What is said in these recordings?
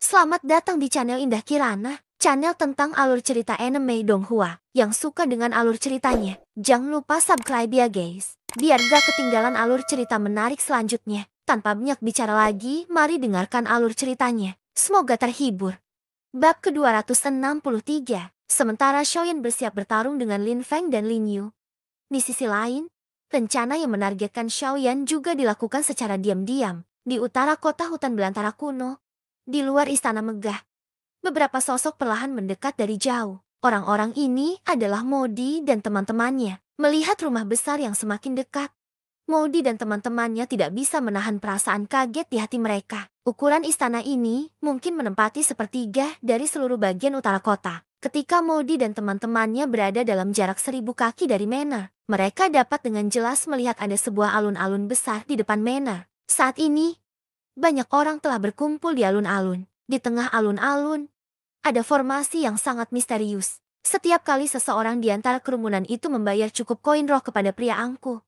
Selamat datang di channel Indah Kirana, channel tentang alur cerita anime Donghua. Yang suka dengan alur ceritanya, jangan lupa subscribe ya guys, biar gak ketinggalan alur cerita menarik selanjutnya. Tanpa banyak bicara lagi, mari dengarkan alur ceritanya. Semoga terhibur. Bab ke-263, sementara Xiaoyan bersiap bertarung dengan Lin Feng dan Lin Yu. Di sisi lain, rencana yang menargetkan Xiaoyan juga dilakukan secara diam-diam di utara kota hutan belantara kuno. Di luar istana megah, beberapa sosok perlahan mendekat dari jauh. Orang-orang ini adalah Modi dan teman-temannya. Melihat rumah besar yang semakin dekat, Modi dan teman-temannya tidak bisa menahan perasaan kaget di hati mereka. Ukuran istana ini mungkin menempati sepertiga dari seluruh bagian utara kota. Ketika Modi dan teman-temannya berada dalam jarak 1000 kaki dari Manor, mereka dapat dengan jelas melihat ada sebuah alun-alun besar di depan Manor. Saat ini, banyak orang telah berkumpul di alun-alun. Di tengah alun-alun, ada formasi yang sangat misterius. Setiap kali seseorang di antara kerumunan itu membayar cukup koin roh kepada pria angkuh,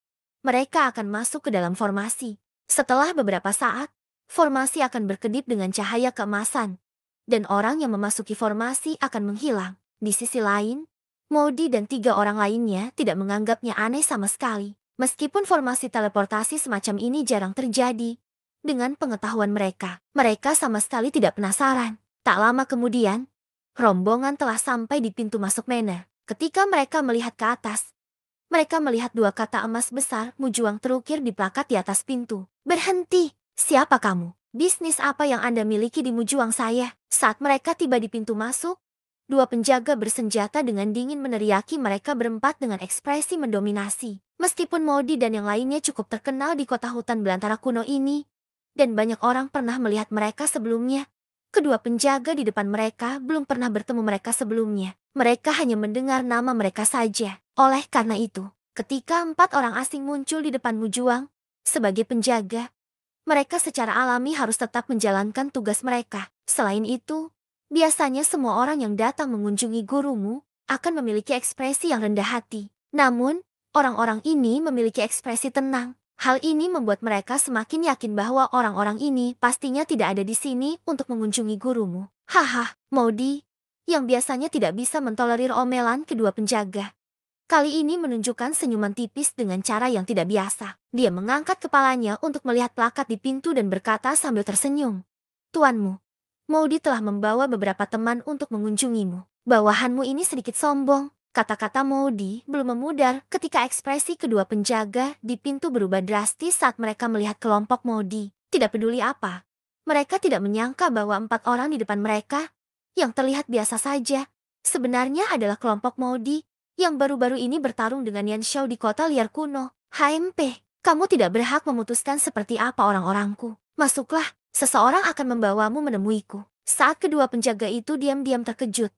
mereka akan masuk ke dalam formasi. Setelah beberapa saat, formasi akan berkedip dengan cahaya keemasan, dan orang yang memasuki formasi akan menghilang. Di sisi lain, Modi dan 3 orang lainnya tidak menganggapnya aneh sama sekali. Meskipun formasi teleportasi semacam ini jarang terjadi, dengan pengetahuan mereka, mereka sama sekali tidak penasaran. Tak lama kemudian, rombongan telah sampai di pintu masuk Manor. Ketika mereka melihat ke atas, mereka melihat 2 kata emas besar Mujuang terukir di plakat di atas pintu. Berhenti! Siapa kamu? Bisnis apa yang Anda miliki di Mujuang saya? Saat mereka tiba di pintu masuk, 2 penjaga bersenjata dengan dingin meneriaki mereka berempat dengan ekspresi mendominasi. Meskipun Modi dan yang lainnya cukup terkenal di kota hutan belantara kuno ini, dan banyak orang pernah melihat mereka sebelumnya, kedua penjaga di depan mereka belum pernah bertemu mereka sebelumnya. Mereka hanya mendengar nama mereka saja. Oleh karena itu, ketika 4 orang asing muncul di depan Mujuang, sebagai penjaga, mereka secara alami harus tetap menjalankan tugas mereka. Selain itu, biasanya semua orang yang datang mengunjungi gurumu akan memiliki ekspresi yang rendah hati. Namun, orang-orang ini memiliki ekspresi tenang. Hal ini membuat mereka semakin yakin bahwa orang-orang ini pastinya tidak ada di sini untuk mengunjungi gurumu. Haha, Modi, yang biasanya tidak bisa mentolerir omelan kedua penjaga, kali ini menunjukkan senyuman tipis dengan cara yang tidak biasa. Dia mengangkat kepalanya untuk melihat plakat di pintu dan berkata sambil tersenyum. Tuanmu, Modi telah membawa beberapa teman untuk mengunjungimu. Bawahanmu ini sedikit sombong. Kata-kata Modi belum memudar ketika ekspresi kedua penjaga di pintu berubah drastis saat mereka melihat kelompok Modi. Tidak peduli apa, mereka tidak menyangka bahwa 4 orang di depan mereka, yang terlihat biasa saja, sebenarnya adalah kelompok Modi yang baru-baru ini bertarung dengan Yan Xiao di kota liar kuno. HMP, kamu tidak berhak memutuskan seperti apa orang-orangku. Masuklah, seseorang akan membawamu menemuiku. Saat kedua penjaga itu diam-diam terkejut,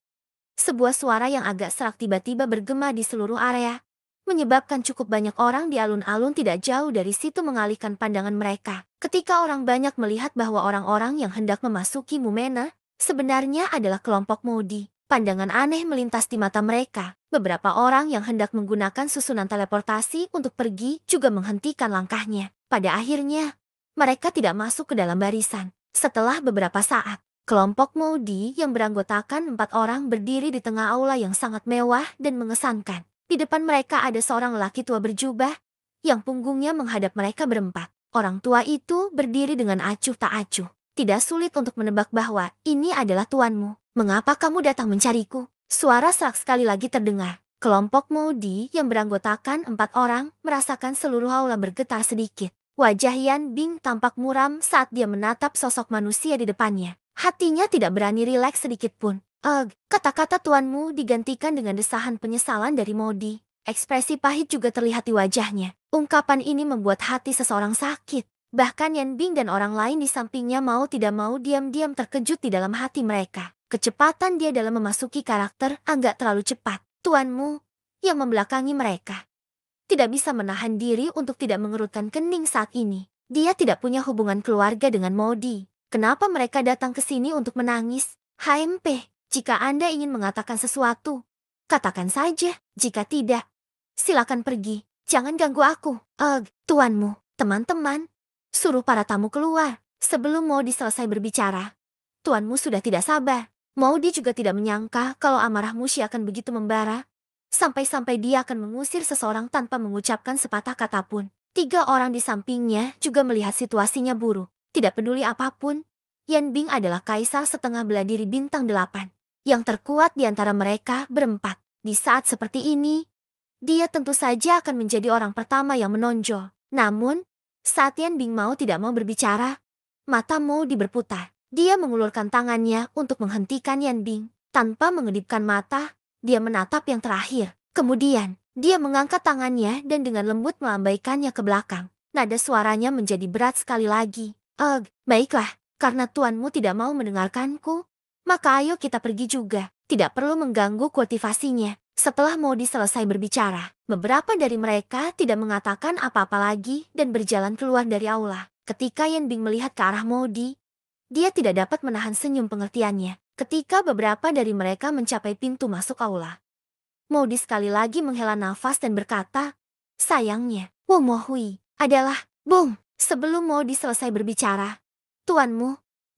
sebuah suara yang agak serak tiba-tiba bergema di seluruh area, menyebabkan cukup banyak orang di alun-alun tidak jauh dari situ mengalihkan pandangan mereka. Ketika orang banyak melihat bahwa orang-orang yang hendak memasuki Mumena sebenarnya adalah kelompok Modi, pandangan aneh melintas di mata mereka. Beberapa orang yang hendak menggunakan susunan teleportasi untuk pergi juga menghentikan langkahnya. Pada akhirnya, mereka tidak masuk ke dalam barisan. Setelah beberapa saat, kelompok Modi yang beranggotakan 4 orang berdiri di tengah aula yang sangat mewah dan mengesankan. Di depan mereka ada seorang lelaki tua berjubah, yang punggungnya menghadap mereka berempat. Orang tua itu berdiri dengan acuh tak acuh. Tidak sulit untuk menebak bahwa ini adalah tuanmu. Mengapa kamu datang mencariku? Suara serak sekali lagi terdengar. Kelompok Modi yang beranggotakan 4 orang merasakan seluruh aula bergetar sedikit. Wajah Yan Bing tampak muram saat dia menatap sosok manusia di depannya. Hatinya tidak berani rileks sedikit pun. Kata-kata tuanmu digantikan dengan desahan penyesalan dari Modi. Ekspresi pahit juga terlihat di wajahnya. Ungkapan ini membuat hati seseorang sakit. Bahkan Yan Bing dan orang lain di sampingnya mau tidak mau diam-diam terkejut di dalam hati mereka. Kecepatan dia dalam memasuki karakter agak terlalu cepat. Tuanmu, yang membelakangi mereka, tidak bisa menahan diri untuk tidak mengerutkan kening saat ini. Dia tidak punya hubungan keluarga dengan Modi. Kenapa mereka datang ke sini untuk menangis? HMP, jika Anda ingin mengatakan sesuatu, katakan saja. Jika tidak, silakan pergi. Jangan ganggu aku. Tuanmu, teman-teman, suruh para tamu keluar. Sebelum Modi selesai berbicara, tuanmu sudah tidak sabar. Maudi juga tidak menyangka kalau amarah Mushi akan begitu membara. Sampai-sampai dia akan mengusir seseorang tanpa mengucapkan sepatah kata pun. 3 orang di sampingnya juga melihat situasinya buruk. Tidak peduli apapun, Yan Bing adalah kaisar setengah bela diri bintang 8. Yang terkuat di antara mereka berempat. Di saat seperti ini, dia tentu saja akan menjadi orang pertama yang menonjol. Namun, saat Yan Bing tidak mau berbicara, mata Maudi berputar. Dia mengulurkan tangannya untuk menghentikan Yan Bing. Tanpa mengedipkan mata, dia menatap yang terakhir. Kemudian, dia mengangkat tangannya dan dengan lembut melambaikannya ke belakang. Nada suaranya menjadi berat sekali lagi. Baiklah, karena tuanmu tidak mau mendengarkanku, maka ayo kita pergi juga. Tidak perlu mengganggu kultivasinya. Setelah Maudi selesai berbicara, beberapa dari mereka tidak mengatakan apa-apa lagi dan berjalan keluar dari aula. Ketika Yan Bing melihat ke arah Maudi, dia tidak dapat menahan senyum pengertiannya. Ketika beberapa dari mereka mencapai pintu masuk aula, Maudi sekali lagi menghela nafas dan berkata, sayangnya, Wu Mohui adalah Bung. Sebelum Maudi selesai berbicara, tuanmu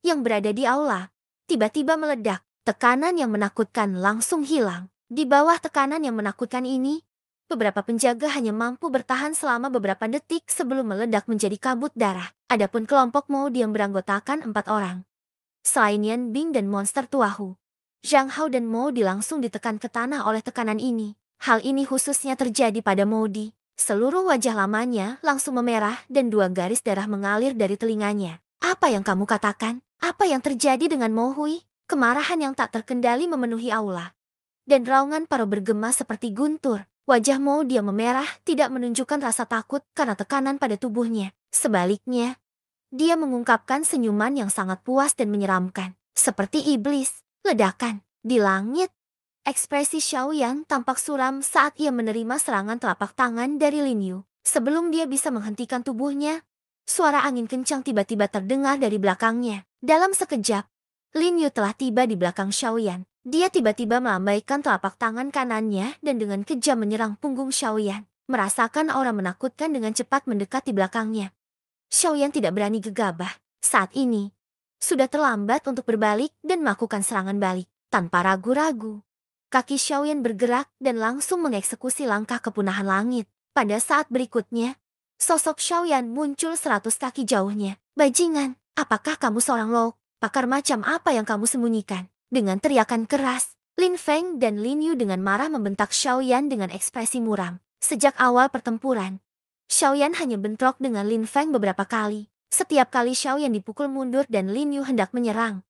yang berada di aula tiba-tiba meledak. Tekanan yang menakutkan langsung hilang. Di bawah tekanan yang menakutkan ini, beberapa penjaga hanya mampu bertahan selama beberapa detik sebelum meledak menjadi kabut darah. Adapun kelompok Maudi yang beranggotakan 4 orang. Selain Yan Bing dan monster Tuahu, Zhang Hao dan Maudi langsung ditekan ke tanah oleh tekanan ini. Hal ini khususnya terjadi pada Maudi. Seluruh wajah lamanya langsung memerah dan 2 garis darah mengalir dari telinganya. Apa yang kamu katakan? Apa yang terjadi dengan Mohui? Kemarahan yang tak terkendali memenuhi aula. Dan raungan Paro bergema seperti guntur. Wajah Maudi yang memerah tidak menunjukkan rasa takut karena tekanan pada tubuhnya. Sebaliknya, dia mengungkapkan senyuman yang sangat puas dan menyeramkan. Seperti iblis, ledakan. Di langit, ekspresi Xiaoyan tampak suram saat ia menerima serangan telapak tangan dari Lin Yu. Sebelum dia bisa menghentikan tubuhnya, suara angin kencang tiba-tiba terdengar dari belakangnya. Dalam sekejap, Lin Yu telah tiba di belakang Xiaoyan. Dia tiba-tiba melambaikan telapak tangan kanannya dan dengan kejam menyerang punggung Xiaoyan. Merasakan aura menakutkan dengan cepat mendekat di belakangnya. Xiaoyan tidak berani gegabah. Saat ini, sudah terlambat untuk berbalik dan melakukan serangan balik. Tanpa ragu-ragu, kaki Xiaoyan bergerak dan langsung mengeksekusi langkah kepunahan langit. Pada saat berikutnya, sosok Xiaoyan muncul 100 kaki jauhnya. Bajingan, apakah kamu seorang Lok? Pakar macam apa yang kamu sembunyikan? Dengan teriakan keras, Lin Feng dan Lin Yu dengan marah membentak Xiaoyan dengan ekspresi muram. Sejak awal pertempuran, Xiaoyan hanya bentrok dengan Lin Feng beberapa kali. Setiap kali Xiaoyan dipukul mundur dan Lin Yu hendak menyerang,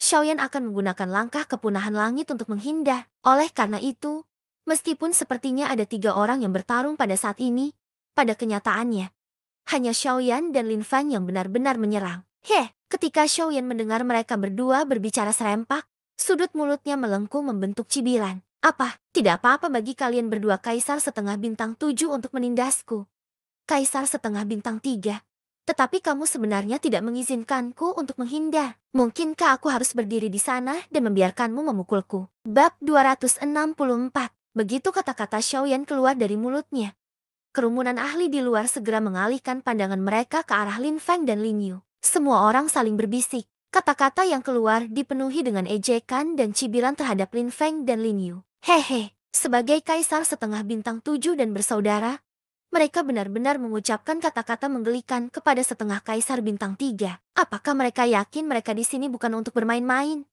Xiaoyan akan menggunakan langkah kepunahan langit untuk menghindar. Oleh karena itu, meskipun sepertinya ada 3 orang yang bertarung pada saat ini, pada kenyataannya, hanya Xiaoyan dan Lin Feng yang benar-benar menyerang. Ketika Xiaoyan mendengar mereka berdua berbicara serempak, sudut mulutnya melengkung membentuk cibiran. Tidak apa-apa bagi kalian berdua kaisar setengah bintang 7 untuk menindasku. Kaisar setengah bintang 3. Tetapi kamu sebenarnya tidak mengizinkanku untuk menghindar. Mungkinkah aku harus berdiri di sana dan membiarkanmu memukulku? Bab 264. Begitu kata-kata Xiaoyan keluar dari mulutnya, kerumunan ahli di luar segera mengalihkan pandangan mereka ke arah Lin Feng dan Lin Yu. Semua orang saling berbisik. Kata-kata yang keluar dipenuhi dengan ejekan dan cibiran terhadap Lin Feng dan Lin Yu. Sebagai kaisar setengah bintang 7 dan bersaudara, mereka benar-benar mengucapkan kata-kata menggelikan kepada setengah kaisar bintang 3. Apakah mereka yakin mereka di sini bukan untuk bermain-main?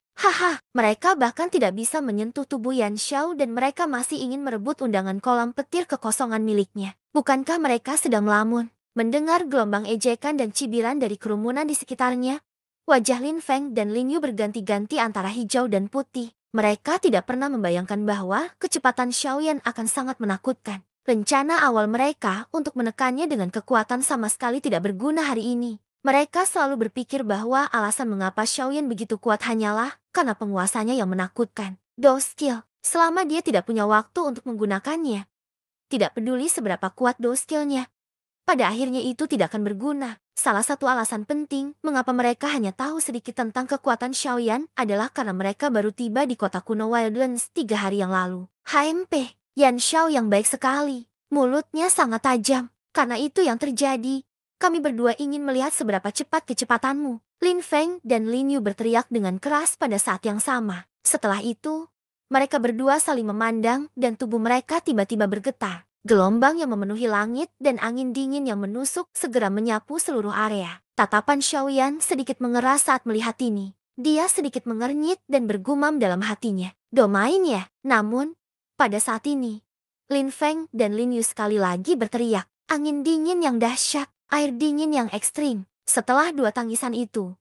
Mereka bahkan tidak bisa menyentuh tubuh Yan Xiao dan mereka masih ingin merebut undangan kolam petir kekosongan miliknya. Bukankah mereka sedang melamun? Mendengar gelombang ejekan dan cibiran dari kerumunan di sekitarnya, wajah Lin Feng dan Lin Yu berganti-ganti antara hijau dan putih. Mereka tidak pernah membayangkan bahwa kecepatan Xiaoyan akan sangat menakutkan. Rencana awal mereka untuk menekannya dengan kekuatan sama sekali tidak berguna hari ini. Mereka selalu berpikir bahwa alasan mengapa Xiaoyan begitu kuat hanyalah karena penguasanya yang menakutkan. Do skill, selama dia tidak punya waktu untuk menggunakannya. Tidak peduli seberapa kuat do skillnya, pada akhirnya itu tidak akan berguna. Salah satu alasan penting mengapa mereka hanya tahu sedikit tentang kekuatan Xiaoyan adalah karena mereka baru tiba di kota kuno Wildlands 3 hari yang lalu. HMP, Yan Xiao yang baik sekali. Mulutnya sangat tajam. Karena itu yang terjadi, Kami berdua ingin melihat seberapa cepat kecepatanmu. Lin Feng dan Lin Yu berteriak dengan keras pada saat yang sama. Setelah itu, mereka berdua saling memandang dan tubuh mereka tiba-tiba bergetar. Gelombang yang memenuhi langit dan angin dingin yang menusuk segera menyapu seluruh area. Tatapan Xiaoyan sedikit mengeras saat melihat ini. Dia sedikit mengernyit dan bergumam dalam hatinya. Domain ya? Namun, pada saat ini, Lin Feng dan Lin Yu sekali lagi berteriak. Angin dingin yang dahsyat, air dingin yang ekstrim. Setelah dua tangisan itu,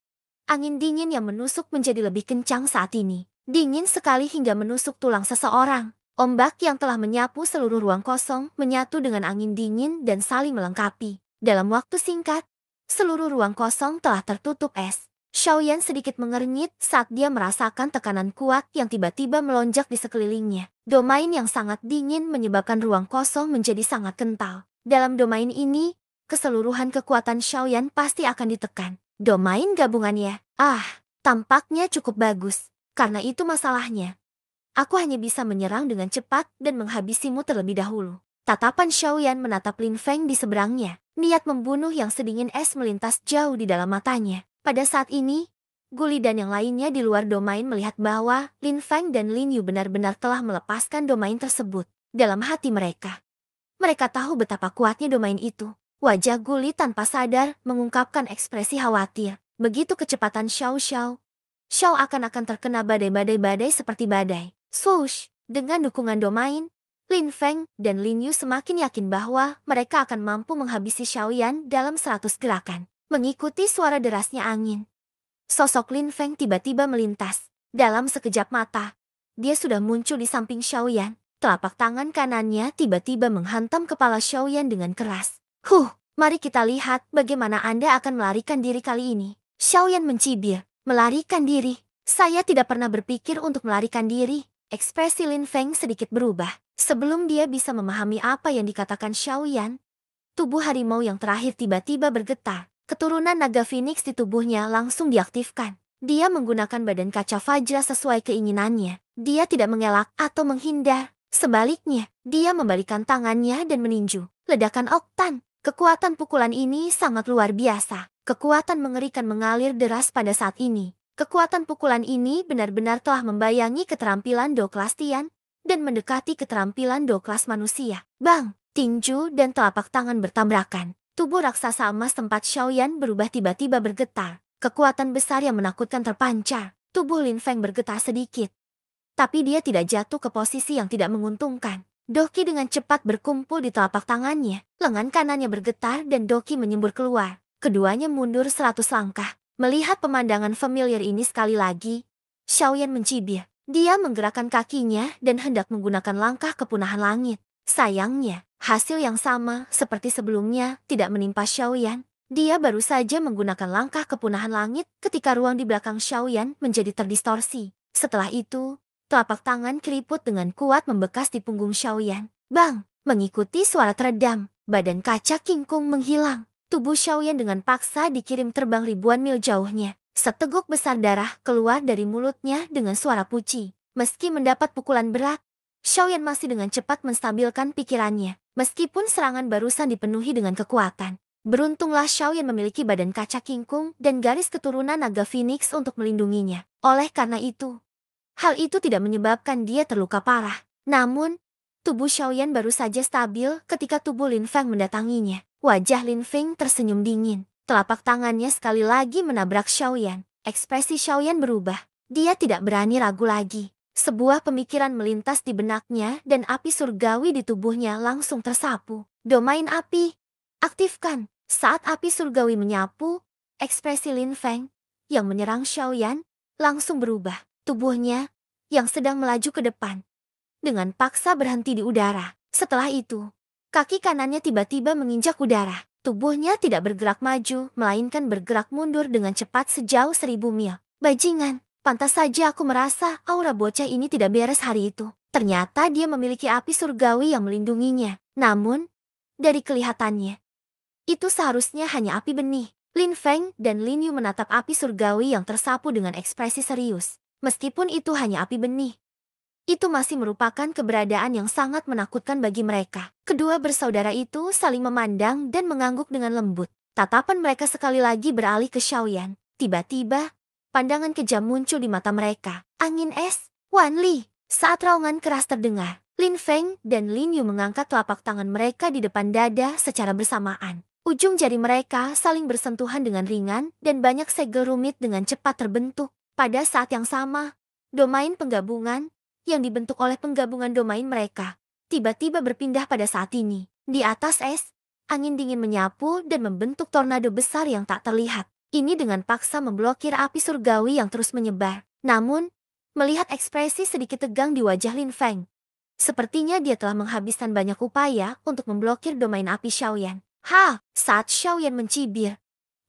angin dingin yang menusuk menjadi lebih kencang saat ini. Dingin sekali hingga menusuk tulang seseorang. Ombak yang telah menyapu seluruh ruang kosong menyatu dengan angin dingin dan saling melengkapi. Dalam waktu singkat, seluruh ruang kosong telah tertutup es. Xiaoyan sedikit mengernyit saat dia merasakan tekanan kuat yang tiba-tiba melonjak di sekelilingnya. Domain yang sangat dingin menyebabkan ruang kosong menjadi sangat kental. Dalam domain ini, keseluruhan kekuatan Xiaoyan pasti akan ditekan. Domain gabungannya, tampaknya cukup bagus. Karena itu masalahnya. Aku hanya bisa menyerang dengan cepat dan menghabisimu terlebih dahulu. Tatapan Xiaoyan menatap Lin Feng di seberangnya. Niat membunuh yang sedingin es melintas jauh di dalam matanya. Pada saat ini, Guli dan yang lainnya di luar domain melihat bahwa Lin Feng dan Lin Yu benar-benar telah melepaskan domain tersebut. Dalam hati mereka, mereka tahu betapa kuatnya domain itu. Wajah Guli tanpa sadar mengungkapkan ekspresi khawatir. Begitu kecepatan Xiao akan terkena badai-badai seperti badai. Swoosh! Dengan dukungan domain, Lin Feng dan Lin Yu semakin yakin bahwa mereka akan mampu menghabisi Xiaoyan dalam 100 gerakan. Mengikuti suara derasnya angin, sosok Lin Feng tiba-tiba melintas. Dalam sekejap mata, dia sudah muncul di samping Xiaoyan. Telapak tangan kanannya tiba-tiba menghantam kepala Xiaoyan dengan keras. Mari kita lihat bagaimana Anda akan melarikan diri kali ini. Xiaoyan mencibir. Melarikan diri? Saya tidak pernah berpikir untuk melarikan diri. Ekspresi Lin Feng sedikit berubah. Sebelum dia bisa memahami apa yang dikatakan Xiaoyan, tubuh harimau yang terakhir tiba-tiba bergetar. Keturunan naga Phoenix di tubuhnya langsung diaktifkan. Dia menggunakan badan kaca Fajra sesuai keinginannya. Dia tidak mengelak atau menghindar. Sebaliknya, dia membalikan tangannya dan meninju. Ledakan oktan. Kekuatan pukulan ini sangat luar biasa. Kekuatan mengerikan mengalir deras pada saat ini. Kekuatan pukulan ini benar-benar telah membayangi keterampilan Do kelas Tian dan mendekati keterampilan Do kelas manusia. Bang! Tinju dan telapak tangan bertabrakan. Tubuh raksasa emas tempat Xiaoyan berubah tiba-tiba bergetar. Kekuatan besar yang menakutkan terpancar. Tubuh Lin Feng bergetar sedikit. Tapi dia tidak jatuh ke posisi yang tidak menguntungkan. Doki dengan cepat berkumpul di telapak tangannya. Lengan kanannya bergetar dan Doki menyembur keluar. Keduanya mundur 100 langkah. Melihat pemandangan familiar ini sekali lagi, Xiaoyan mencibir. Dia menggerakkan kakinya dan hendak menggunakan langkah kepunahan langit. Sayangnya, hasil yang sama seperti sebelumnya tidak menimpa Xiaoyan. Dia baru saja menggunakan langkah kepunahan langit ketika ruang di belakang Xiaoyan menjadi terdistorsi. Setelah itu, telapak tangan keriput dengan kuat membekas di punggung Xiaoyan. Bang! Mengikuti suara teredam, badan kaca kingkung menghilang. Tubuh Xiaoyan dengan paksa dikirim terbang ribuan mil jauhnya. Seteguk besar darah keluar dari mulutnya dengan suara puci. Meski mendapat pukulan berat, Xiaoyan masih dengan cepat menstabilkan pikirannya. Meskipun serangan barusan dipenuhi dengan kekuatan. Beruntunglah Xiaoyan memiliki badan kaca kingkung dan garis keturunan naga Phoenix untuk melindunginya. Oleh karena itu, hal itu tidak menyebabkan dia terluka parah. Namun, tubuh Xiaoyan baru saja stabil ketika tubuh Lin Feng mendatanginya. Wajah Lin Feng tersenyum dingin. Telapak tangannya sekali lagi menabrak Xiaoyan. Ekspresi Xiaoyan berubah. Dia tidak berani ragu lagi. Sebuah pemikiran melintas di benaknya dan api surgawi di tubuhnya langsung tersapu. Domain api. Aktifkan. Saat api surgawi menyapu, ekspresi Lin Feng yang menyerang Xiaoyan langsung berubah. Tubuhnya yang sedang melaju ke depan dengan paksa berhenti di udara. Setelah itu, kaki kanannya tiba-tiba menginjak udara. Tubuhnya tidak bergerak maju, melainkan bergerak mundur dengan cepat sejauh 1000 mil. Bajingan, pantas saja aku merasa aura bocah ini tidak beres hari itu. Ternyata dia memiliki api surgawi yang melindunginya. Namun, dari kelihatannya, itu seharusnya hanya api benih. Lin Feng dan Lin Yu menatap api surgawi yang tersapu dengan ekspresi serius. Meskipun itu hanya api benih, itu masih merupakan keberadaan yang sangat menakutkan bagi mereka. Kedua bersaudara itu saling memandang dan mengangguk dengan lembut. Tatapan mereka sekali lagi beralih ke Xiaoyan. Tiba-tiba, pandangan kejam muncul di mata mereka. Angin es, Wan Li. Saat raungan keras terdengar, Lin Feng dan Lin Yu mengangkat telapak tangan mereka di depan dada secara bersamaan. Ujung jari mereka saling bersentuhan dengan ringan dan banyak segel rumit dengan cepat terbentuk. Pada saat yang sama, domain penggabungan yang dibentuk oleh penggabungan domain mereka tiba-tiba berpindah pada saat ini. Di atas es, angin dingin menyapu dan membentuk tornado besar yang tak terlihat. Ini dengan paksa memblokir api surgawi yang terus menyebar. Namun, melihat ekspresi sedikit tegang di wajah Lin Feng, sepertinya dia telah menghabiskan banyak upaya untuk memblokir domain api Xiaoyan. Saat Xiaoyan mencibir,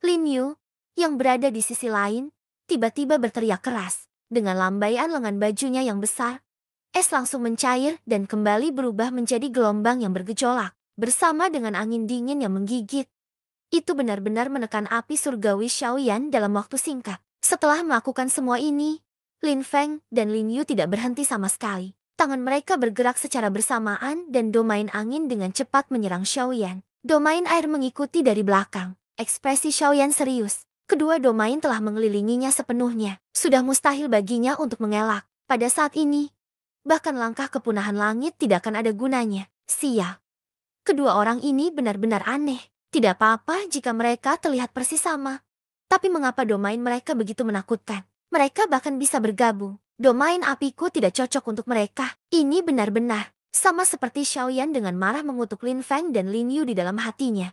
Lin Yu, yang berada di sisi lain, tiba-tiba berteriak keras. Dengan lambaian lengan bajunya yang besar, es langsung mencair dan kembali berubah menjadi gelombang yang bergejolak. Bersama dengan angin dingin yang menggigit, itu benar-benar menekan api surgawi Xiaoyan dalam waktu singkat. Setelah melakukan semua ini, Lin Feng dan Lin Yu tidak berhenti sama sekali. Tangan mereka bergerak secara bersamaan dan domain angin dengan cepat menyerang Xiaoyan. Domain air mengikuti dari belakang. Ekspresi Xiaoyan serius. Kedua domain telah mengelilinginya sepenuhnya. Sudah mustahil baginya untuk mengelak. Pada saat ini, bahkan langkah kepunahan langit tidak akan ada gunanya. Sial. Kedua orang ini benar-benar aneh. Tidak apa-apa jika mereka terlihat persis sama. Tapi mengapa domain mereka begitu menakutkan? Mereka bahkan bisa bergabung. Domain apiku tidak cocok untuk mereka. Ini benar-benar sama seperti Xiaoyan dengan marah mengutuk Lin Feng dan Lin Yu di dalam hatinya.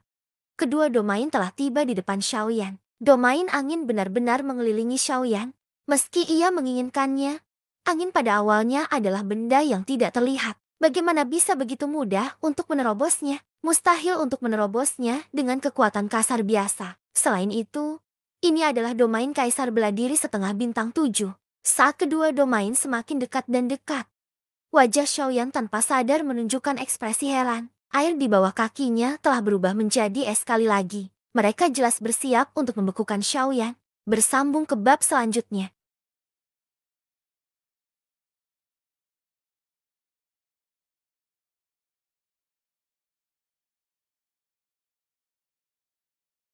Kedua domain telah tiba di depan Xiaoyan. Domain angin benar-benar mengelilingi Xiaoyan. Meski ia menginginkannya, angin pada awalnya adalah benda yang tidak terlihat. Bagaimana bisa begitu mudah untuk menerobosnya? Mustahil untuk menerobosnya dengan kekuatan kasar biasa. Selain itu, ini adalah domain kaisar bela diri setengah bintang 7. Saat kedua domain semakin dekat dan dekat, wajah Xiaoyan tanpa sadar menunjukkan ekspresi heran. Air di bawah kakinya telah berubah menjadi es sekali lagi. Mereka jelas bersiap untuk membekukan Xiaoyan. Bersambung ke bab selanjutnya.